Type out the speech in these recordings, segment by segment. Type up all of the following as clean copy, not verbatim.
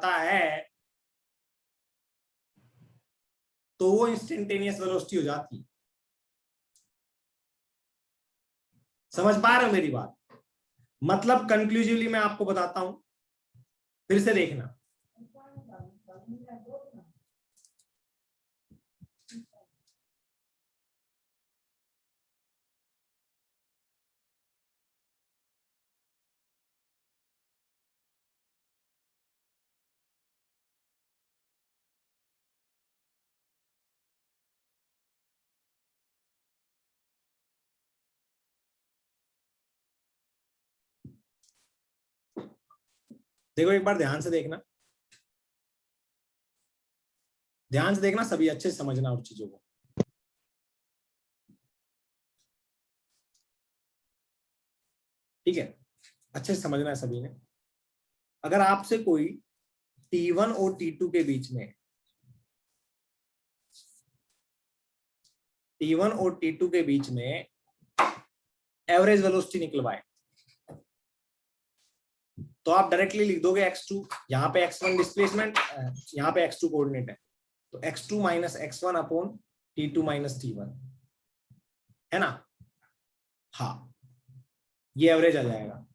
जाता है तो वो इंस्टेंटेनियस वेलोसिटी हो जाती है। समझ पा रहे हो मेरी बात? मतलब कंक्लूसिवली मैं आपको बताता हूं, फिर से देखना। देखो एक बार ध्यान से देखना, ध्यान से देखना, सभी अच्छे से समझना उस चीजों को। ठीक है, अच्छे से समझना है सभी ने। अगर आपसे कोई T1 और T2 के बीच में, T1 और T2 के बीच में एवरेज वेलोसिटी निकलवाए, तो आप डायरेक्टली लिख दोगे x2, यहाँ पे x1 डिस्प्लेसमेंट, यहाँ पे x2 कोऑर्डिनेट है, तो x2 minus x1 upon T2 minus T1, है ना? हाँ, ये एवरेज आ जाएगा।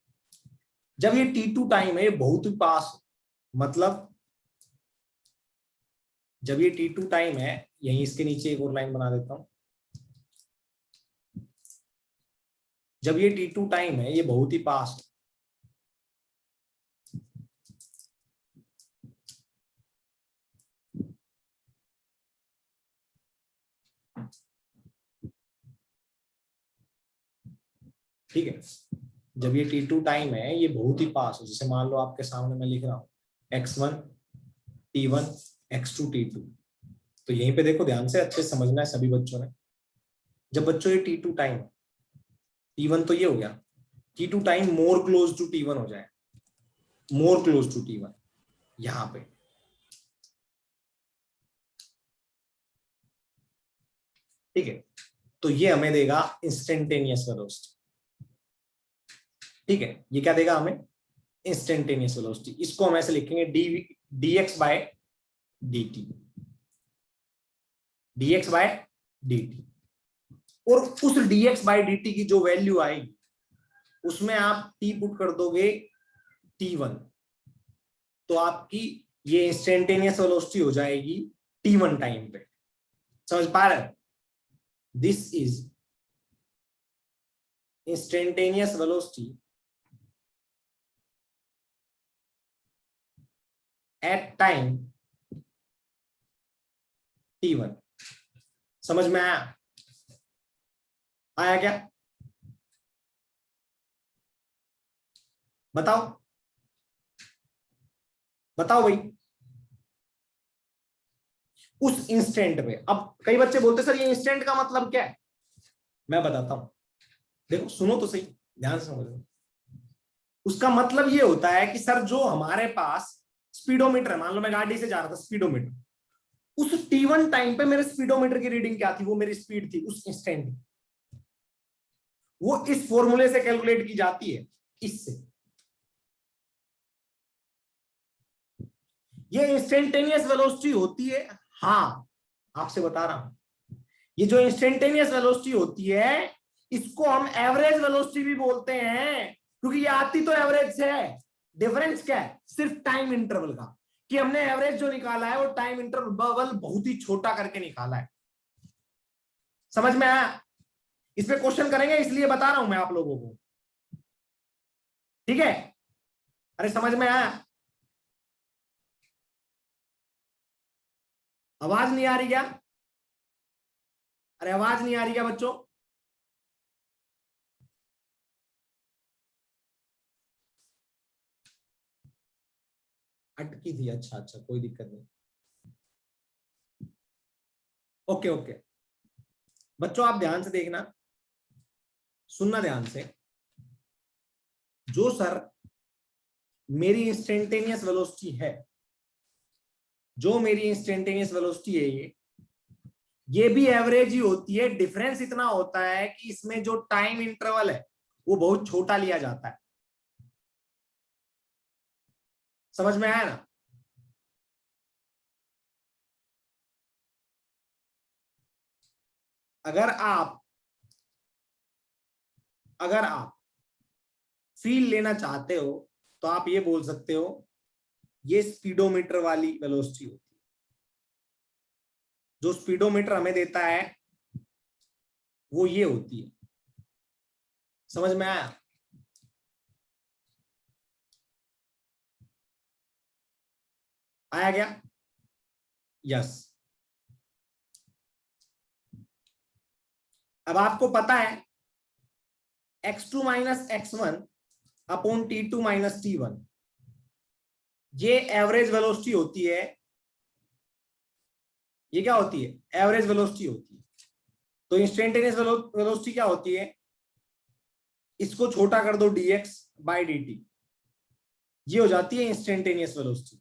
जब ये T2 टाइम है, बहुत ही पास, मतलब जब ये T2 टाइम है, यहीं इसके नीचे एक और लाइन बना देता हूं, जब ये T2 टाइम है, ये बहुत ही पास, ठीक है? जब ये T2 टाइम है, ये बहुत ही पास है, जैसे मान लो आपके सामने मैं लिख रहा हूं x1 T1 x2 T2, तो यहीं पे देखो, ध्यान से अच्छे से समझना है सभी बच्चों ने। जब बच्चों ये T2 टाइम, T1 तो ये हो गया, T2 time more close to T1 हो जाए, मोर क्लोज टू T1 यहां पे, ठीक है? तो ये हमें देगा इंस्टेंटेनियस वेलोसिटी, ठीक है? ये क्या देगा हमें? Instantaneous velocity. इसको हम ऐसे लिखेंगे dx by dt, dx by dt। और उस dx बाय dt की जो वैल्यू आएगी, उसमें आप t पुट कर दोगे T1, तो आपकी ये इंस्टेंटेनियस वेलोसिटी हो जाएगी T1 टाइम पे। समझ पा रहे? This is instantaneous velocity at time T1। समझ में आया? आया क्या? बताओ बताओ भाई। उस इंस्टेंट पे, अब कई बच्चे बोलते सर ये इंस्टेंट का मतलब क्या है? मैं बताता हूं, देखो सुनो तो सही, ध्यान से समझो। उसका मतलब ये होता है कि सर जो हमारे पास स्पीडोमीटर है, मान लो मैं गाड़ी से जा रहा था, स्पीडोमीटर, उस T1 टाइम पे मेरे स्पीडोमीटर की रीडिंग क्या थी? वो मेरी स्पीड थी उस इंस्टेंट। वो इस फॉर्मूले से कैलकुलेट की जाती है, इससे। ये इंस्टेंटेनियस वेलोसिटी होती है। हाँ, आपसे बता रहा हूं, ये जो इंस्टेंटेनियस वेलोसिटी होती है, इसको हम एवरेज वेलोसिटी भी बोलते हैं, क्योंकि ये आती तो एवरेज से है। डिफरेंस क्या है? सिर्फ टाइम इंटरवल का, कि हमने एवरेज जो निकाला है वो टाइम इंटरवल बहुत ही छोटा करके निकाला है। समझ में आया? इस पे क्वेश्चन करेंगे, इसलिए बता रहा हूं मैं आप लोगों को, ठीक है? अरे समझ में आया? आवाज नहीं आ रही क्या? अरे आवाज नहीं आ रही क्या बच्चों? अटकी थी? अच्छा अच्छा, कोई दिक्कत नहीं। ओके ओके बच्चों, आप ध्यान से देखना, सुनना ध्यान से। जो सर मेरी इंस्टेंटेनियस वेलोसिटी है, जो मेरी इंस्टेंटेनियस वेलोसिटी है, ये भी एवरेज ही होती है। डिफरेंस इतना होता है कि इसमें जो टाइम इंटरवल है वो बहुत छोटा लिया जाता है। समझ में आया ना? अगर आप अगर आप फील लेना चाहते हो तो आप ये बोल सकते हो ये स्पीडोमीटर वाली वेलोसिटी होती है। जो स्पीडोमीटर हमें देता है वो ये होती है। समझ में आया? आया क्या? यस। अब आपको पता है x2 minus x1 upon t2 minus t1 ये एवरेज वेलोसिटी होती है। ये क्या होती है? एवरेज वेलोसिटी होती है। तो इंस्टेंटेनियस वेलोसिटी क्या होती है? इसको छोटा कर दो dx बाय dt, ये हो जाती है इंस्टेंटेनियस वेलोसिटी।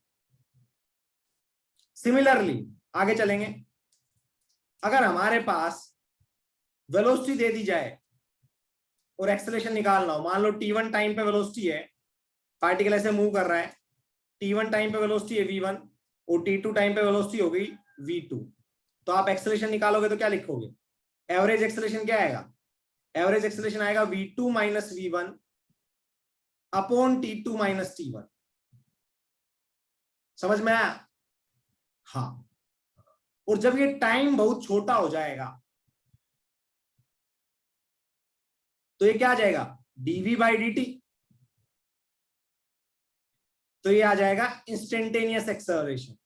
सिमिलरली आगे चलेंगे। अगर हमारे पास वेलोसिटी दे दी जाए और एक्सेलरेशन निकालना हो, मान लो t1 टाइम पे वेलोसिटी है, पार्टिकल ऐसे मूव कर रहा है, t1 टाइम पे वेलोसिटी है v1 और t2 टाइम पे वेलोसिटी हो गई v2, तो आप एक्सेलरेशन निकालोगे तो क्या लिखोगे? एवरेज एक्सेलरेशन क्या आएगा? एवरेज एक्सेलरेशन आएगा v2 minus v1 upon t2 minus t1। समझ में आया? हाँ। और जब ये टाइम बहुत छोटा हो जाएगा तो ये क्या आ जाएगा? dv by dt। तो ये आ जाएगा इंस्टेंटेनियस एक्सेलरेशन।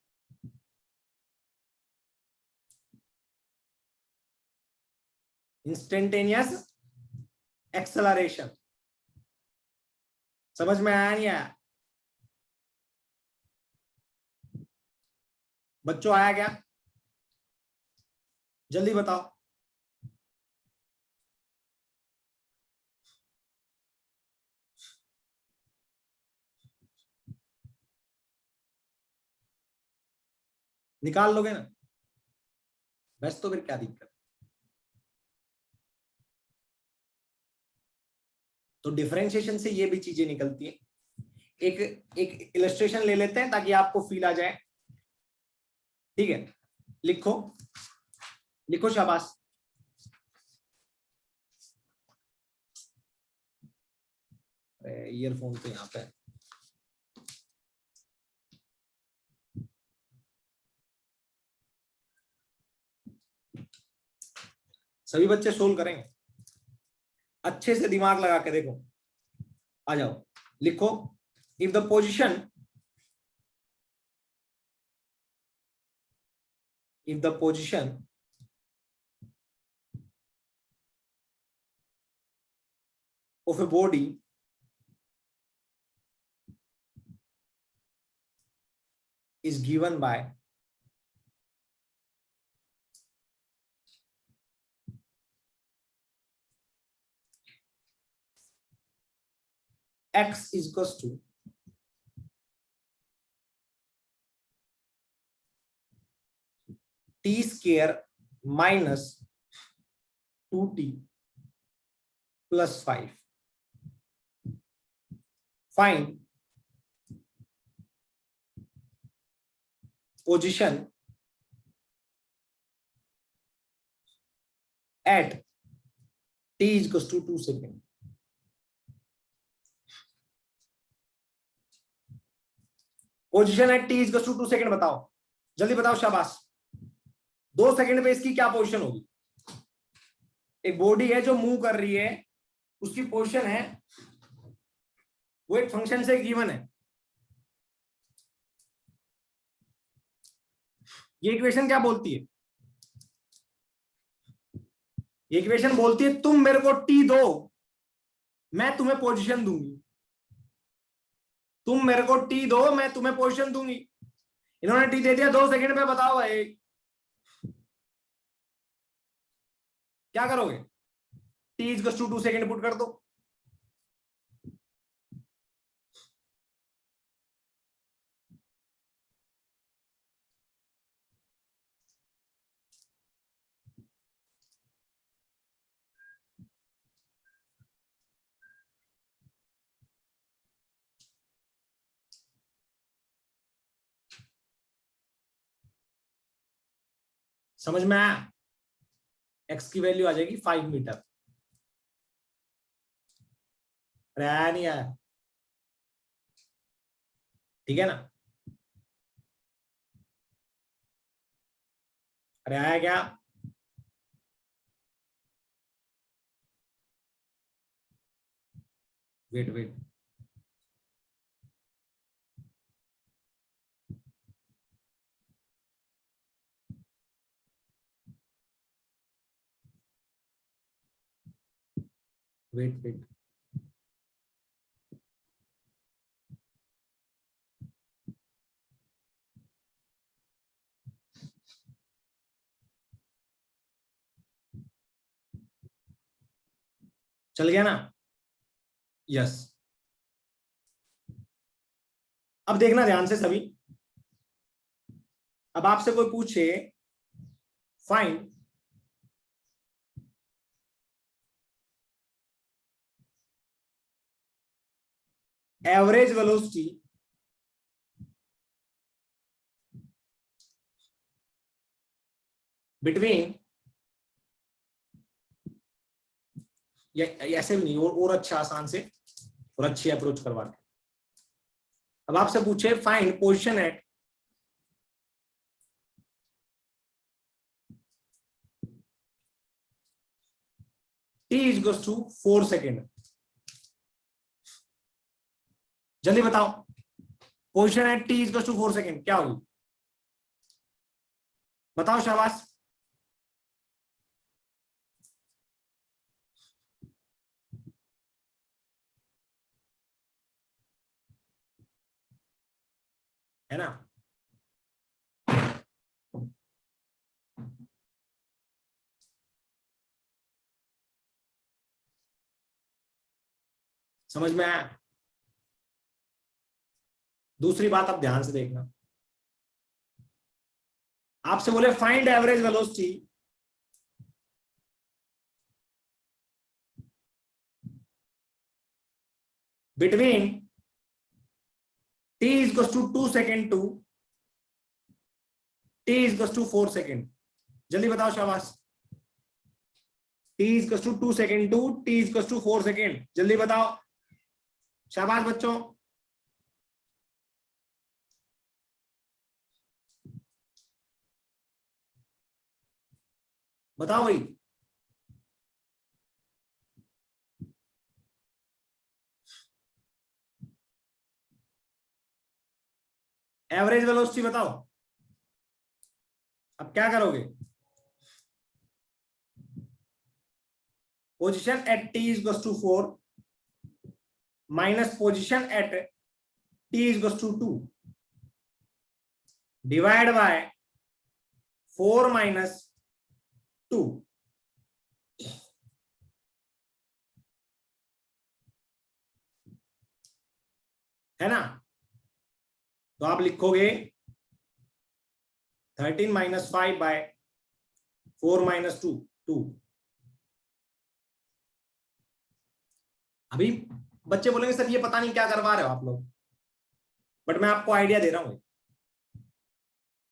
Instantaneous acceleration. समझ में आया नहीं आया? बच्चों आया क्या? जल्दी बताओ। निकाल लोगे ना? बस तो फिर क्या दिक्कत? तो डिफरेंशिएशन से ये भी चीजें निकलती है। एक एक इलस्ट्रेशन ले लेते हैं ताकि आपको फील आ जाए। ठीक है, लिखो लिखो शाबाश। ईयरफोन तो यहाँ पे। सभी बच्चे सोल्व करेंगे, अच्छे से दिमाग लगा के देखो। आ जाओ, लिखो। If the position of a body is given by x is equals to t square minus 2t plus 5. Find position at t is equals to 2 seconds. Position at t is to 2 second बताओ, जल्दी बताओ शाबाश। 2 second पे इसकी क्या position होगी? एक body है जो मूव कर रही है, उसकी पोजीशन है वो एक फंक्शन से गिवन है। ये इक्वेशन क्या बोलती है? ये इक्वेशन बोलती है तुम मेरे को टी दो, मैं तुम्हें पोजीशन दूंगी। तुम मेरे को टी दो, मैं तुम्हें पोजीशन दूंगी। इन्होंने टी दे दिया 2 सेकंड में, बताओ भाई क्या करोगे? T is to 2 second put कर दो। समझ में आया? एक्स की वैल्यू आ जाएगी 5 मीटर। अरे आया नहीं आया? ठीक है ना? अरे आया क्या? वेट वेट, वेट वेट, चल गया ना? यस। अब देखना ध्यान से सभी। अब आपसे कोई पूछे फाइंड एवरेज वेलोसिटी बिटवीन, ऐसे भी नहीं, और अच्छा आसान से और अच्छी अप्रोच करवा के। अब आपसे पूछे find position at t equals to 4 second. जल्दी बताओ, position at t equals to 4 second क्या होगी? बताओ शाबाश। है ना? समझ में आया? दूसरी बात अब ध्यान से देखना। आपसे बोले find average velocity between t equals to 2 second to t equals to 4 second. जल्दी बताओ शाबाश। t equals to 2 second to t equals to 4 second. जल्दी बताओ शाबाश बच्चों। बताओ भाई। एवरेज वेलोसिटी बताओ। अब क्या करोगे? Position at t equals to 4 minus position at t equals to 2 divide by 4 minus 2, है ना? तो आप लिखोगे 13 माइनस 5 बाय 4 माइनस 2। अभी बच्चे बोलेंगे सर ये पता नहीं क्या करवा रहे हो आप लोग, बट मैं आपको आइडिया दे रहा हूं।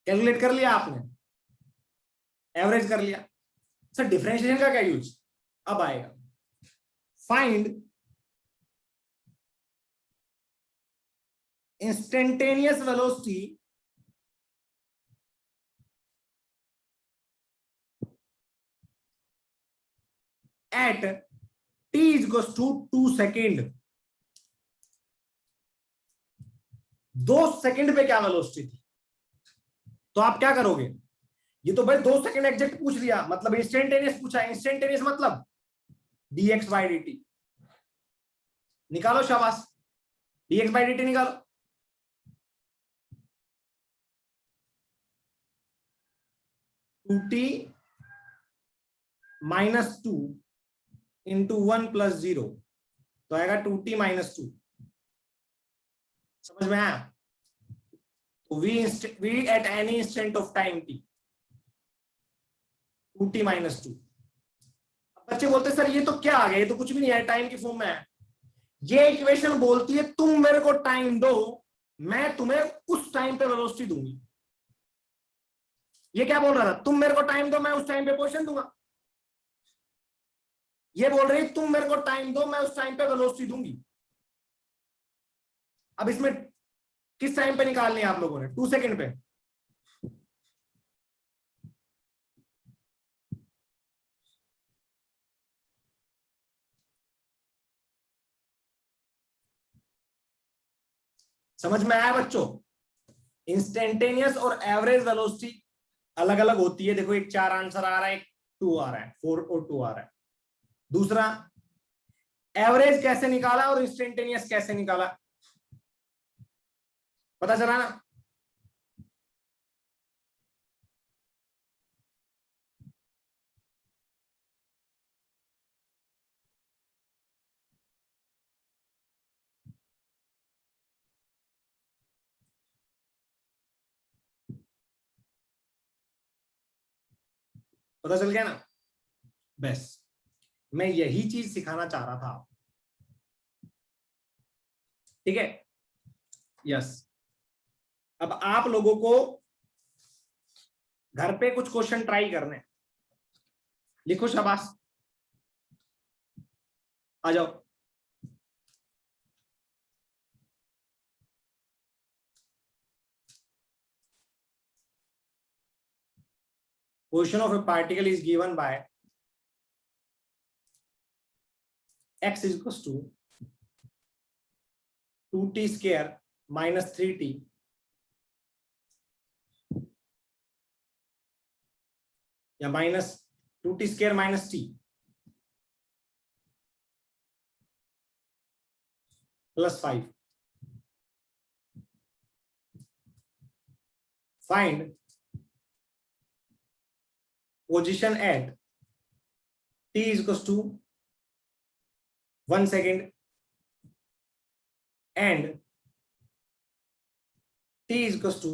कैलकुलेट कर लिया आपने, एवरेज कर लिया। सर डिफरेंशिएशन का क्या यूज? अब आएगा find instantaneous velocity at t equals to 2 second. 2 second पे क्या वेलोसिटी थी? तो आप क्या करोगे? ये तो भाई 2 सेकेंड एग्जैक्ट पूछ लिया, मतलब इंस्टेंटेनियस पूछा। इंस्टेंटेनियस मतलब dx बाई dt निकालो शाबाश। dx बाई dt निकालो। Two t minus 2 into 1 plus 0 तो आएगा 2t माइनस 2। समझ में आया? तो v at any instant of time t 2t minus 2। बच्चे बोलते सर ये तो क्या आ गया, ये तो कुछ भी नहीं है, टाइम की फॉर्म में है। ये इक्वेशन बोलती है तुम मेरे को टाइम दो, मैं तुम्हें उस टाइम पे वेलोसिटी दूंगी। ये क्या बोल रहा था? तुम मेरे को टाइम दो, मैं उस टाइम पे पोजीशन दूंगा। ये बोल रही तुम मेरे को टाइम दो, मैं उस टाइम पे वेलोसिटी दूंगी। अब इसमें किस टाइम पे निकालनी है आप लोगों ने? 2 सेकंड पे। समझ में आया बच्चों? इंस्टेंटेनियस और एवरेज वेलोसिटी अलग अलग होती है। देखो एक 4 आंसर आ रहा है, एक 2 आ रहा है, 4 और 2 आ रहा है। दूसरा, एवरेज कैसे निकाला और इंस्टेंटेनियस कैसे निकाला, पता चला ना? पता चल गया ना? बस मैं यही चीज सिखाना चाह रहा था। ठीक है, यस। अब आप लोगों को घर पे कुछ क्वेश्चन ट्राई करने। लिखो शाबाश, आ जाओ। Position of a particle is given by x is equals to 2t square minus 3t या minus 2t square minus t plus 5. Find position at t is equals to 1 second and t is equals to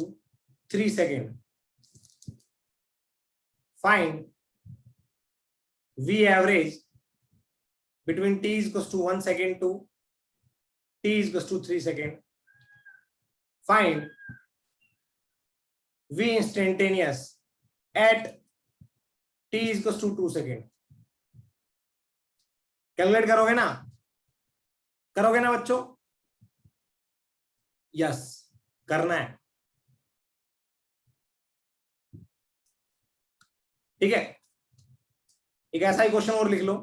3 second. Find V average between t is equals to 1 second to t is equals to 3 second. Find V instantaneous at t is equals to 2 second. Calculate करोगे ना बच्चों? Yes, करना है। ठीक है, एक ऐसा ही question और लिख लो।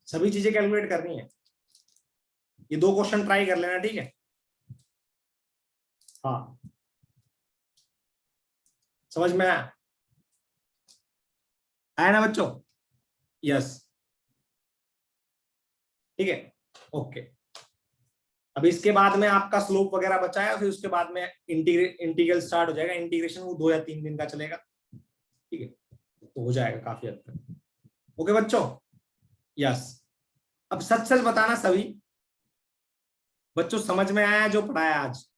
सभी चीजें कैलकुलेट करनी है। ये 2 क्वेश्चन ट्राई कर लेना, ठीक है? हाँ, समझ में आया? आया ना बच्चों? यस, ठीक है, ओके। अब इसके बाद में आपका स्लोप वगैरह बचा है, फिर उसके बाद में इंटीग्रल स्टार्ट हो जाएगा। इंटीग्रेशन वो 2 या 3 दिन का चलेगा, ठीक है? तो हो जाएगा काफी हद तक। ओके बच्चों, यस। अब सच सच बताना सभी बच्चों, समझ में आया जो पढ़ाया आज?